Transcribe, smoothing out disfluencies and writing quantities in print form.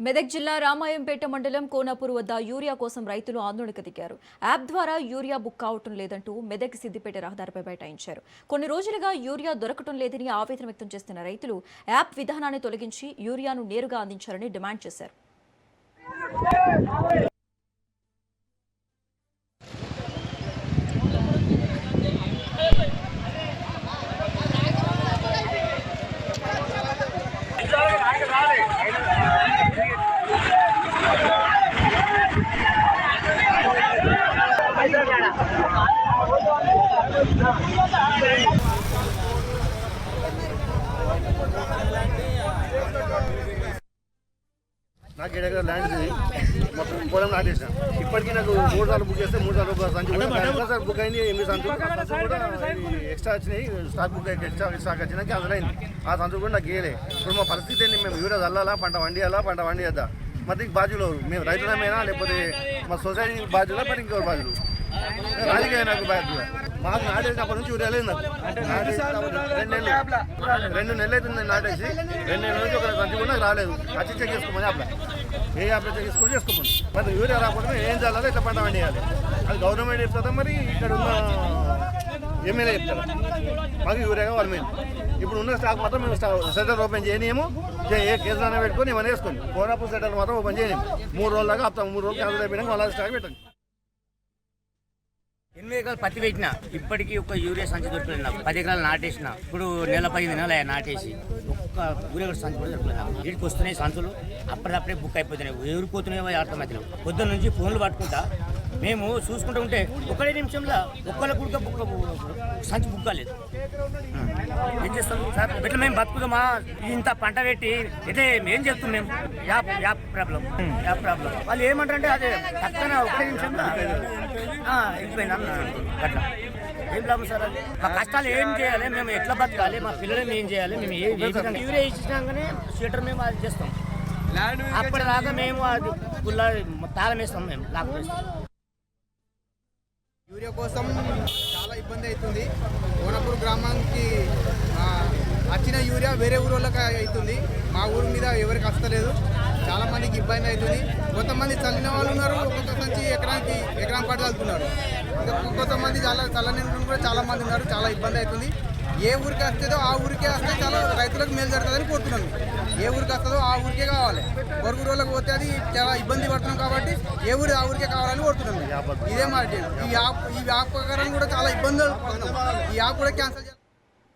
మెదక్ జిల్లా రామాయంపేట మండలం కోనాపూర్ వద్ద యూరియా కోసం రైతులు ఆందోళనకు దిగారు. యాప్ ద్వారా యూరియా బుక్ కావటం లేదంటూ మెదక్ సిద్దిపేట రహదారిపై బైఠాయించారు. కొన్ని రోజులుగా యూరియా దొరకటం లేదని ఆవేదన వ్యక్తం చేస్తున్న రైతులు యాప్ విధానాన్ని తొలగించి యూరియాను నేరుగా అందించాలని డిమాండ్ చేశారు. నాకు 7 ఎకరాల ల్యాండ్ ఉంది. మొత్తం పొలం నాటేసిన. ఇప్పటికీ నాకు 3 సార్లు బుక్ చేస్తే 3 సార్లు సంచి కూడా బుక్ అయింది. 8 సంచులు కూడా ఎక్స్ట్రా వచ్చినాయి. స్టాక్ బుక్ ఎక్స్ట్రా స్టాక్ వచ్చినా క్యాన్సల్ అయింది. ఆ సంచులు కూడా నాకు గీయలే. ఇప్పుడు మా పరిస్థితి ఏంటి? మేము యూరియా చల్లాలా, పంట వండియద్దా? మరి బాధ్యులు మేము రైతులమైనా లేకపోతే మా సొసైటీ బాధ్యులా, మరి ఇంకోటి బాధ్యులు రాజకీయ నాకు బాధ్యులు. మాకు నాటేసినప్పటి నుంచి యూరియా లేదు. నాకు 2 నెలలు అవుతుంది నాటేసి. 2 నెలల నుంచి ఒక సంచి కూడా రాలేదు. వచ్చి చెక్ చేసుకోమని యాప్లో ఏ యాప్లో చెక్ చేసుకొని చేసుకోమని. మరి యూరియా రాకపోతే ఏం చేయాలి? ఇట్లా పంట వండియాలి. అది గవర్నమెంట్ చెప్తుందా, మరి ఇక్కడ ఉన్న ఎమ్మెల్యే చెప్తారు. మాకు యూరియా కావాలి. మేము ఇప్పుడు ఉన్న స్టాక్ మాత్రం మేము సెంటర్ ఓపెన్ చేయనియము. ఏ కేసులైనా పెట్టుకొని ఏమైనా వేసుకొని కోనాపూర్ సెంటర్ మాత్రం ఓపెన్ చేయలేము. 3 రోజుల దాకా ఆపుతాము. 3 రోజులు క్యాన్సల్ అయిపోయినాక మళ్ళీ స్టాక్ పెట్టండి. 8 ఎకరాలు పత్తి పెట్టిన, ఇప్పటికీ ఒక యూరియా సంచి దొరకలేదు నాకు. 10 ఎకరాలు నాటేసిన, ఇప్పుడు నెల 15 నెలలు నాటేసి ఒక్క యూరియా సంచి కూడా దొరకలేదు నాకు. వీటికి వస్తున్నాయి సంచులు, అప్పటికప్పుడే బుక్ అయిపోతున్నాయి. ఎవరిపోతున్నాయో అర్థమవుతున్నాయి. పొద్దున్న నుంచి ఫోన్లు పట్టుకుంటా మేము చూసుకుంటూ ఉంటే 1 నిమిషంలో ఒక్కళ్ళకు కూడా సంచి బుక్ కాలేదు. ఏం చేస్తాం సార్? ఎట్లా మేము బతుకుదామా? ఇంత పంట పెట్టి అయితే ఏం చేస్తాం మేము? యాప్ ప్రాబ్లం వాళ్ళు ఏమంటారంటే అదే పక్కన 1 నిమిషంలో వెళ్ళిపోయింది అట్లా. ఏం లాభం సార్? అది మా కష్టాలు ఏం చేయాలి? మేము ఎట్లా బతకాలి? మా పిల్లలు ఏం చేయాలి? మేము యూరియా ఇచ్చినాకనే షీటర్ మేము అది చేస్తాం. అప్పటిదాకా మేము అది గుల్లా తాళం వేస్తాం. మేము లాక్ వేస్తాం. యూరియా కోసం చాలా ఇబ్బంది అవుతుంది. కోనాపూర్ గ్రామానికి వచ్చిన యూరియా వేరే ఊళ్ళకి అవుతుంది. మా ఊరి మీద ఎవరికి వస్తలేదు. చాలా మందికి ఇబ్బంది అవుతుంది. కొంతమంది చల్లిన వాళ్ళు ఉన్నారు. ఒక్కొక్క సంచి ఎకరం పాటు చల్లుతున్నారు. కొంతమంది చల్లని కూడా చాలా మంది ఉన్నారు. చాలా ఇబ్బంది అవుతుంది. ఏ ఊరికి వస్తుందో ఆ ఊరికే వస్తే చాలా రైతులకు మేలు జరుగుతుందని కోరుతున్నాను. ఏ ఊరికి వస్తుందో ఆ ఊరికే కావాలి. పొరుగు రోజులకు పోతే అది చాలా ఇబ్బంది పడుతున్నాం కాబట్టి ఏ ఊరి ఆ ఊరికే కావాలని కోరుతున్నాను. ఇదే మాట. ఈ యాప్ ప్రకారం కూడా చాలా ఇబ్బందులు పడుతున్నాం. ఈ యాప్ కూడా క్యాన్సిల్